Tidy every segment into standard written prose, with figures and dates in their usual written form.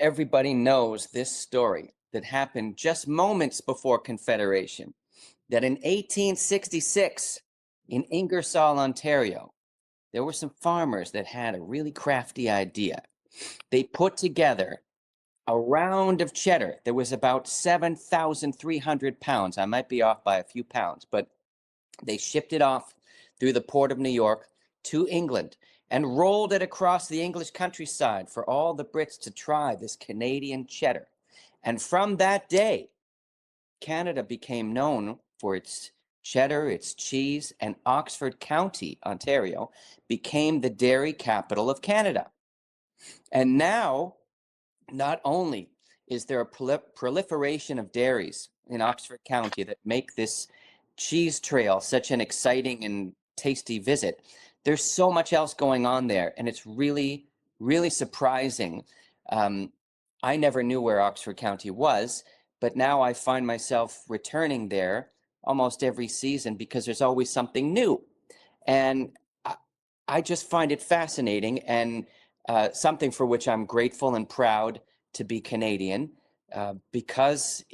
everybody knows this story that happened just moments before Confederation, that in 1866 in Ingersoll, Ontario, there were some farmers that had a really crafty idea. They put together a round of cheddar. There was about 7,300 pounds. I might be off by a few pounds, but they shipped it off through the port of New York to England and rolled it across the English countryside for all the Brits to try this Canadian cheddar. And from that day, Canada became known for its cheddar, its cheese, and Oxford County, Ontario, became the dairy capital of Canada. And now, not only is there a proliferation of dairies in Oxford County that make this cheese trail such an exciting and tasty visit, there's so much else going on there, and it's really, really surprising. I never knew where Oxford County was, but now I find myself returning there almost every season because there's always something new. And I just find it fascinating and something for which I'm grateful and proud to be Canadian, because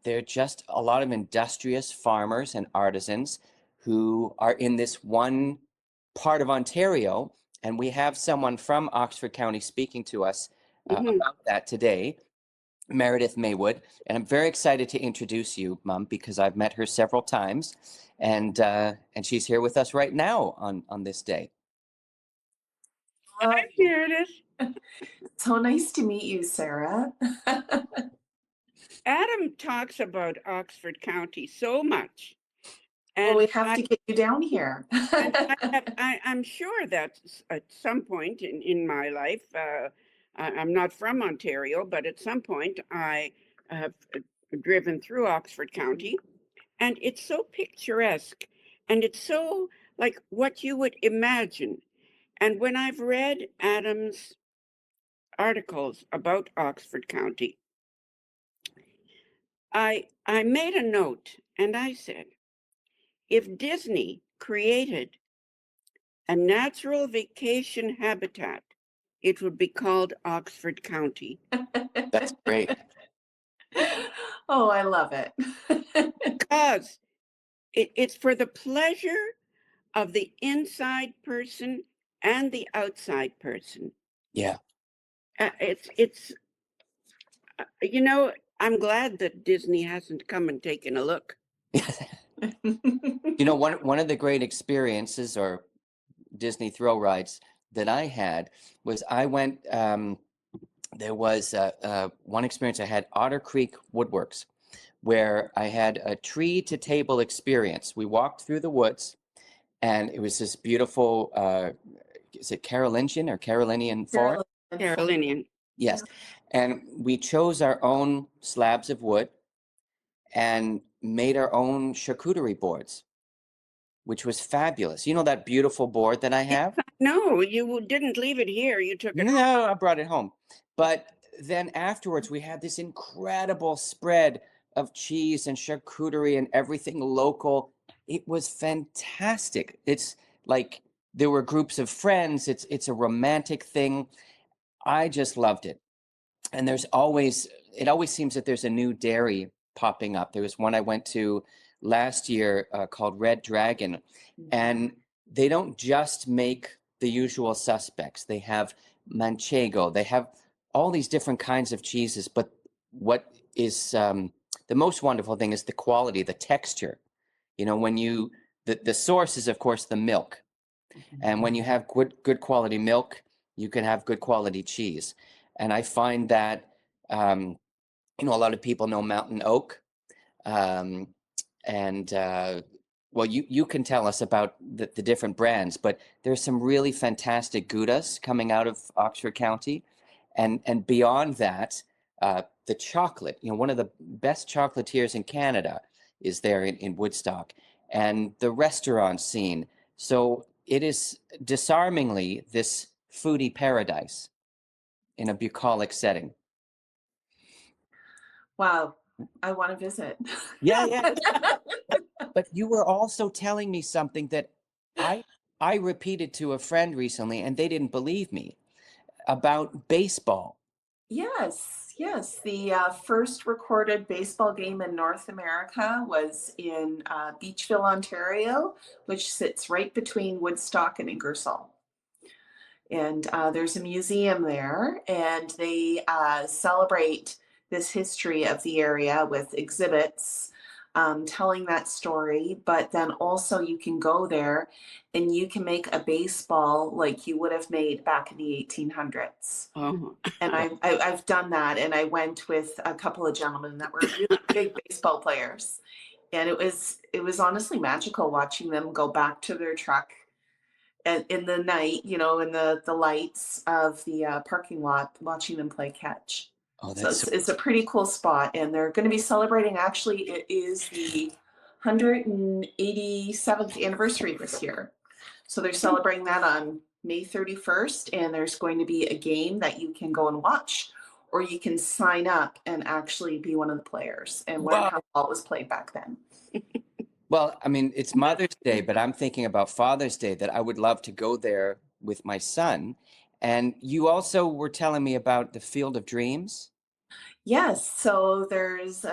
they're just a lot of industrious farmers and artisans who are in this one part of Ontario. And we have someone from Oxford County speaking to us about that today, Meredith Maywood. And I'm very excited to introduce you, Mum, because I've met her several times, and she's here with us right now on this day. Hi, Meredith. So nice to meet you, Sarah. Adam talks about Oxford County so much. Well, And we have to get you down here. I'm sure that at some point in my life, I'm not from Ontario, but at some point I have driven through Oxford County, and it's so picturesque, and it's so like what you would imagine. And when I've read Adam's articles about Oxford County, I made a note, and I said, if Disney created a natural vacation habitat, it would be called Oxford County. That's great. Oh, I love it. Because it's for the pleasure of the inside person and the outside person. Yeah. It's I'm glad that Disney hasn't come and taken a look. You know, one of the great experiences or Disney thrill rides that I had was I went, there was one experience I had, Otter Creek Woodworks, where I had a tree to table experience. We walked through the woods, and it was this beautiful, is it Carolingian or Carolinian forest? Carolinian. Yes. And we chose our own slabs of wood and made our own charcuterie boards, which was fabulous. You know that beautiful board that I have? No, you didn't leave it here. You took it. No, I brought it home. But then afterwards, we had this incredible spread of cheese and charcuterie and everything local. It was fantastic. It's like there were groups of friends. It's a romantic thing. I just loved it. And it always seems that there's a new dairy popping up. There was one I went to last year called Red Dragon, and they don't just make the usual suspects. They have manchego, they have all these different kinds of cheeses, but what is the most wonderful thing is the quality, the texture. You know, when the source is of course the milk, and when you have good quality milk, you can have good quality cheese. And I find that a lot of people know Mountain Oak, and well, you can tell us about the different brands, but there's some really fantastic Goudas coming out of Oxford County, and beyond that, the chocolate. You know, one of the best chocolatiers in Canada is there in Woodstock, and the restaurant scene. So it is disarmingly this foodie paradise in a bucolic setting. Wow, I want to visit. Yeah. But you were also telling me something that I repeated to a friend recently, and they didn't believe me, about baseball. Yes, yes. The first recorded baseball game in North America was in Beachville, Ontario, which sits right between Woodstock and Ingersoll. And there's a museum there, and they celebrate this history of the area with exhibits telling that story. But then also, you can go there and you can make a baseball like you would have made back in the 1800s. Oh, And I've done that, and I went with a couple of gentlemen that were really big baseball players, and it was honestly magical watching them go back to their truck and in the night, in the lights of the parking lot, watching them play catch. Oh, So that's so it's a pretty cool spot, and they're going to be celebrating. Actually, it is the 187th anniversary this year. So they're celebrating that on May 31st, and there's going to be a game that you can go and watch, or you can sign up and actually be one of the players and learn wow. how ball was played back then. Well, I mean, it's Mother's Day, but I'm thinking about Father's Day that I would love to go there with my son. And you also were telling me about the Field of Dreams. Yes, so there's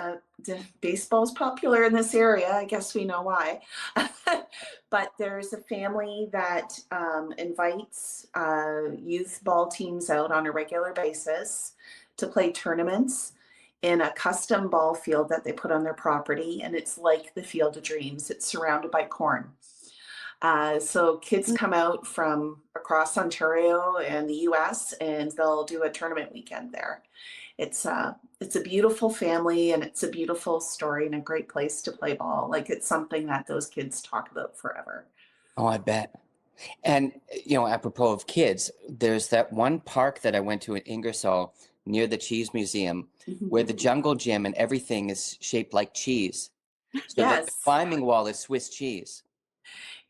baseball's popular in this area. I guess we know why. But there's a family that invites youth ball teams out on a regular basis to play tournaments in a custom ball field that they put on their property, and it's like the Field of Dreams. It's surrounded by corn. So kids come out from across Ontario and the US, and they'll do a tournament weekend there. It's a beautiful family, and it's a beautiful story and a great place to play ball. Like, it's something that those kids talk about forever. Oh, I bet. And, apropos of kids, there's that one park that I went to in Ingersoll near the Cheese Museum where the jungle gym and everything is shaped like cheese. So that the Yes. climbing wall is Swiss cheese.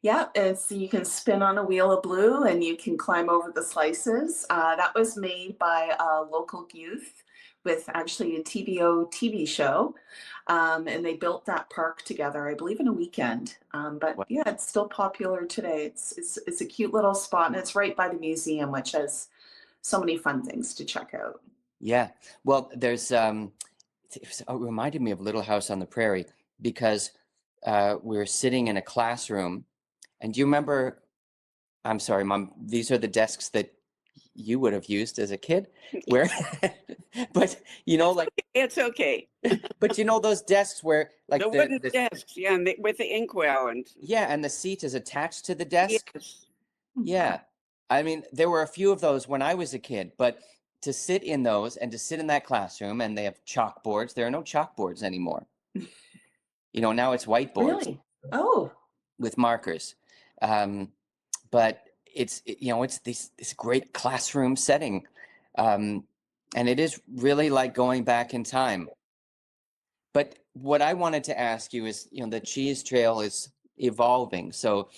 Yeah, you can spin on a wheel of blue and you can climb over the slices. That was made by a local youth with actually a TVO TV show. And they built that park together, I believe, in a weekend. But Wow. yeah, it's still popular today. It's a cute little spot, and it's right by the museum, which has so many fun things to check out. Yeah. Well, it reminded me of Little House on the Prairie because we were sitting in a classroom. And do you remember? I'm sorry, Mom. These are the desks that you would have used as a kid, where, but like, it's okay. but those desks where like The wooden desks, yeah, and with the inkwell and and the seat is attached to the desk. yes. Yeah. I mean, there were a few of those when I was a kid, but to sit in those and to sit in that classroom, and they have chalkboards. There are no chalkboards anymore. Now it's whiteboards Really? Oh, with markers. But it's this great classroom setting. And it is really like going back in time. But what I wanted to ask you is, the cheese trail is evolving. So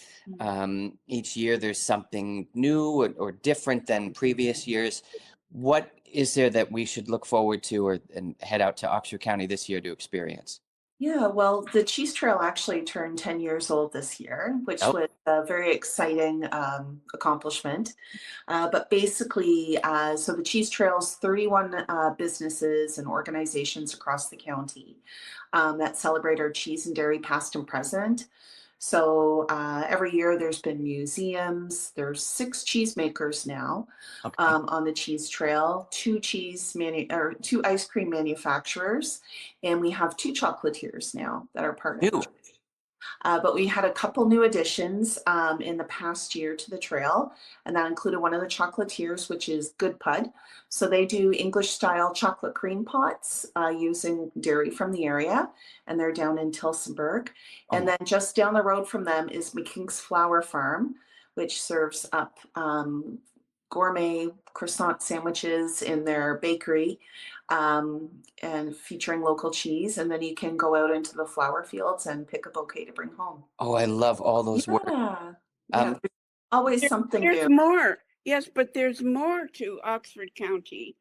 each year there's something new or different than previous years. What is there that we should look forward to and head out to Oxford County this year to experience? yeah. Well, the Cheese Trail actually turned 10 years old this year, which Oh, was a very exciting accomplishment. But basically, so the Cheese Trail's 31 businesses and organizations across the county that celebrate our cheese and dairy past and present. So every year there's been museums. There's 6 cheesemakers now okay. on the Cheese Trail, 2 ice cream manufacturers, and we have 2 chocolatiers now that are part of New. it. But we had a couple new additions in the past year to the trail, and that included one of the chocolatiers, which is Good Pud. So they do English style chocolate cream pots using dairy from the area, and they're down in Tilsonburg. Oh, And then just down the road from them is McKink's Flour Farm, which serves up gourmet croissant sandwiches in their bakery and featuring local cheese. And then you can go out into the flower fields and pick a bouquet to bring home. oh, I love all those words. Yeah, Um, there's always something There's new. more. Yes, but there's more to Oxford County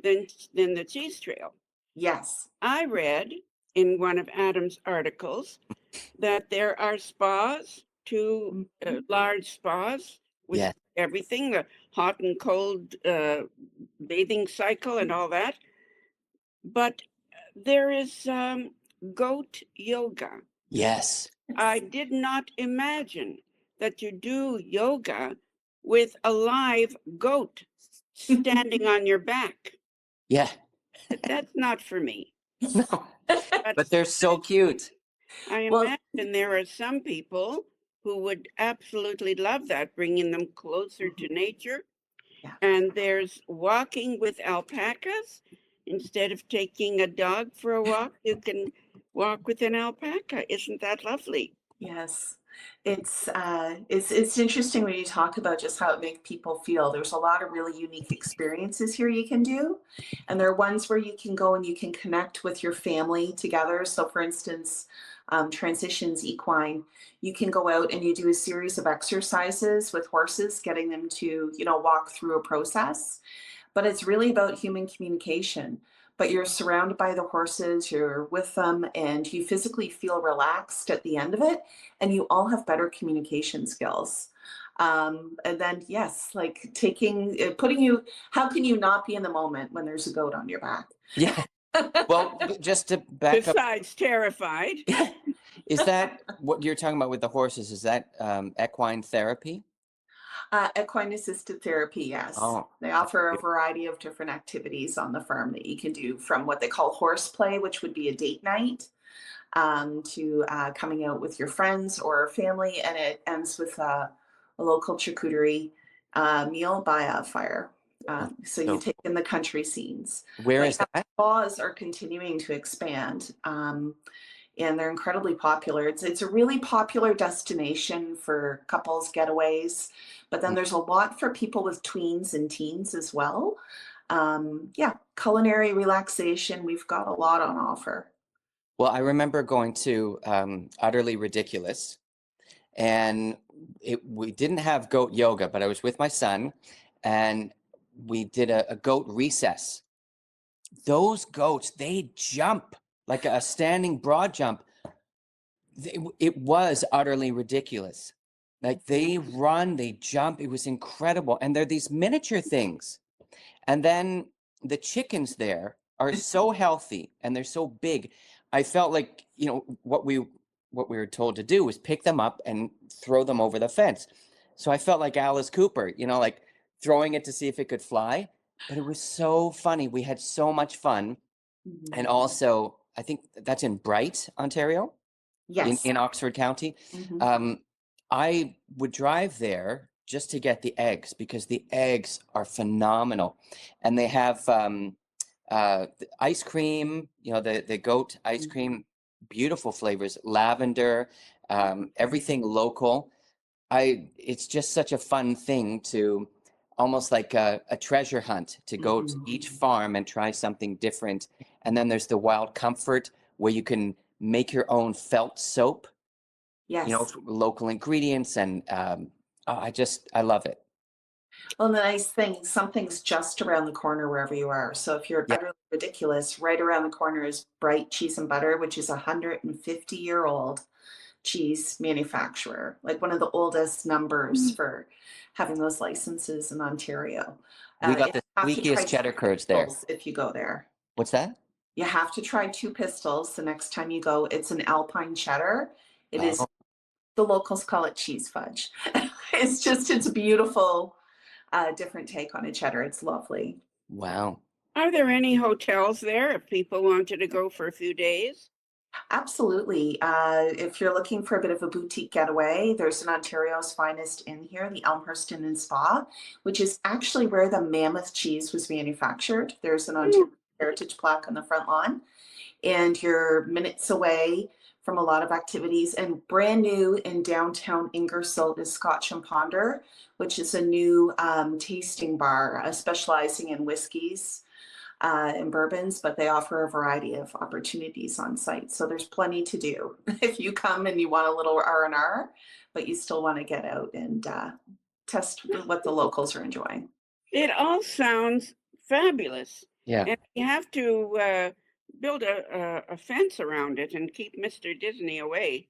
than the Cheese Trail. Yes. I read in one of Adam's articles that there are spas, 2 large spas with Yes. everything, the hot and cold bathing cycle and all that. But there is goat yoga. Yes. I did not imagine that you do yoga with a live goat standing on your back. Yeah. That's not for me. No. But they're so cute. I Well- imagine there are some people who would absolutely love that, bringing them closer to nature. Yeah. And there's walking with alpacas. Instead of taking a dog for a walk, you can walk with an alpaca. Isn't that lovely? Yes, it's interesting when you talk about just how it makes people feel. There's a lot of really unique experiences here you can do, and there are ones where you can go and you can connect with your family together. So, for instance, transitions equine, you can go out and you do a series of exercises with horses, getting them to walk through a process. But it's really about human communication. But you're surrounded by the horses, you're with them, and you physically feel relaxed at the end of it, and you all have better communication skills. And then, yes, like putting you, how can you not be in the moment when there's a goat on your back? Yeah. Well, just to back up, Besides terrified. is that what you're talking about with the horses? Is that equine therapy? Equine assisted therapy, yes. Oh, They offer a variety of different activities on the farm that you can do, from what they call horseplay, which would be a date night, to coming out with your friends or family, and it ends with a local charcuterie meal by a fire. So you take in the country scenes. Where is that? Laws are continuing to expand. And they're incredibly popular. It's a really popular destination for couples getaways, but then there's a lot for people with tweens and teens as well. Culinary relaxation, we've got a lot on offer. Well, I remember going to Utterly Ridiculous, and we didn't have goat yoga, but I was with my son, and we did a goat recess. Those goats, they jump like a standing broad jump. It was utterly ridiculous. Like they run, they jump. It was incredible. And they're these miniature things. And then the chickens there are so healthy and they're so big. I felt like, what we were told to do was pick them up and throw them over the fence. So I felt like Alice Cooper, like throwing it to see if it could fly. But it was so funny. We had so much fun. Mhm. And also, I think that's in Bright, Ontario, Yes. in Oxford County. Mhm. I would drive there just to get the eggs because the eggs are phenomenal. And they have the ice cream, the goat ice cream, beautiful flavors, lavender, everything local. It's just such a fun thing to almost like a treasure hunt to go to each farm and try something different. And then there's the Wild Comfort where you can make your own felt soap, Yes. local ingredients. And I love it. Well, the nice thing, something's just around the corner wherever you are. So if you're Yeah. Utterly Ridiculous, right around the corner is Bright Cheese and Butter, which is a 150-year-old cheese manufacturer, like one of the oldest numbers for having those licenses in Ontario. We got the you have to try squeakiest cheddar curds there. pistols if you go there. What's that? You have to try two pistils the next time you go. It's an Alpine cheddar. It is, Oh. the locals call it cheese fudge. It's a beautiful, different take on a cheddar. It's lovely. Wow. Are there any hotels there if people wanted to go for a few days? Absolutely. If you're looking for a bit of a boutique getaway, there's an Ontario's Finest Inn here, the Elmhurst Inn and Spa, which is actually where the mammoth cheese was manufactured. There's an Ontario heritage plaque on the front lawn, and you're minutes away from a lot of activities. And brand new in downtown Ingersoll is Scotch and Ponder, which is a new tasting bar specializing in whiskeys and bourbons, but they offer a variety of opportunities on site. So there's plenty to do if you come and you want a little R&R, but you still want to get out and test what the locals are enjoying. It all sounds fabulous. Yeah. And you have to build a fence around it and keep Mr. Disney away.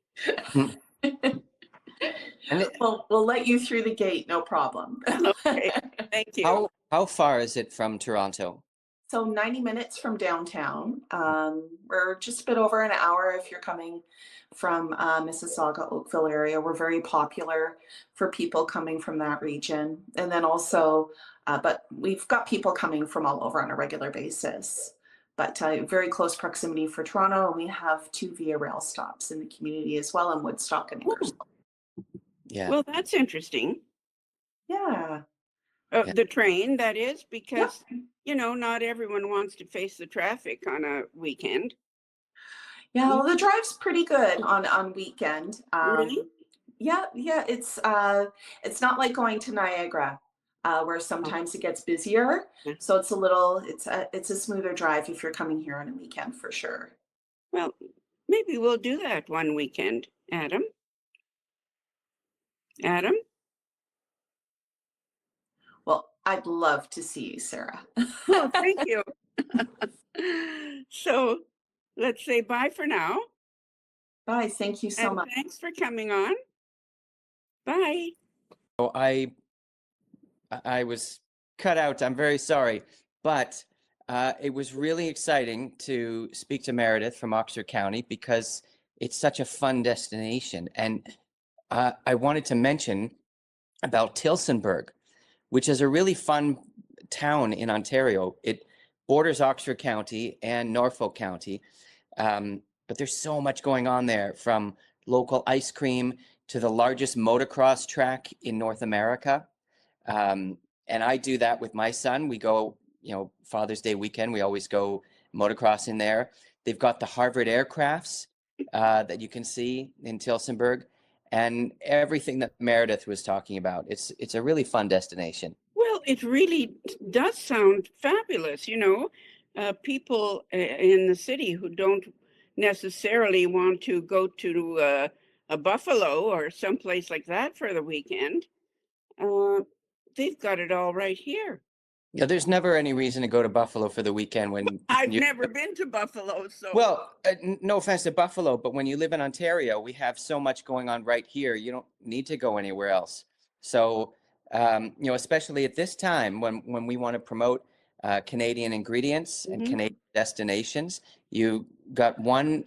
And We'll let you through the gate, no problem. Okay, thank you. how far is it from Toronto? So 90 minutes from downtown. We're just a bit over an hour if you're coming from Mississauga, Oakville area. We're very popular for people coming from that region. And then also, but we've got people coming from all over on a regular basis. But very close proximity for Toronto. And we have 2 Via Rail stops in the community as well in Woodstock and Ingersoll. Yeah. Well, that's interesting. Yeah. Yeah. The train, that is, because, you know, not everyone wants to face the traffic on a weekend. Yeah, well, the drive's pretty good on weekend. Really? Yeah, it's not like going to Niagara, where sometimes it gets busier. Yeah. So it's a smoother drive if you're coming here on a weekend for sure. Well, maybe we'll do that one weekend, Adam. Adam? Well, I'd love to see you, Sarah. Oh, thank you. So let's say bye for now. Bye. Thank you so And much. thanks for coming on. Bye. So I was cut out. I'm very sorry, but it was really exciting to speak to Meredith from Oxford County because it's such a fun destination. And I wanted to mention about Tillsonburg, which is a really fun town in Ontario. It borders Oxford County and Norfolk County, but there's so much going on there, from local ice cream to the largest motocross track in North America. And I do that with my son. We go, Father's Day weekend, we always go motocrossing there. They've got the Harvard aircrafts that you can see in Tillsonburg, and everything that Meredith was talking about. It's a really fun destination. Well, it really does sound fabulous. People in the city who don't necessarily want to go to a Buffalo or someplace like that for the weekend, they've got it all right here. Yeah, there's never any reason to go to Buffalo for the weekend when I've never been to Buffalo, so. Well, no offense to Buffalo, but when you live in Ontario, we have so much going on right here. You don't need to go anywhere else. So, especially at this time when we want to promote Canadian ingredients and Canadian destinations, you got one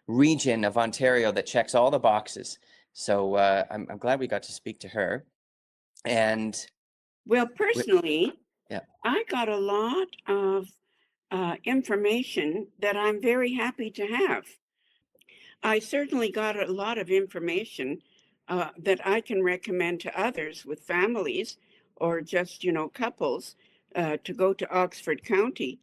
region of Ontario that checks all the boxes. So I'm glad we got to speak to her. And well, personally, yeah, I got a lot of information that I'm very happy to have. I certainly got a lot of information that I can recommend to others with families or just, couples to go to Oxford County.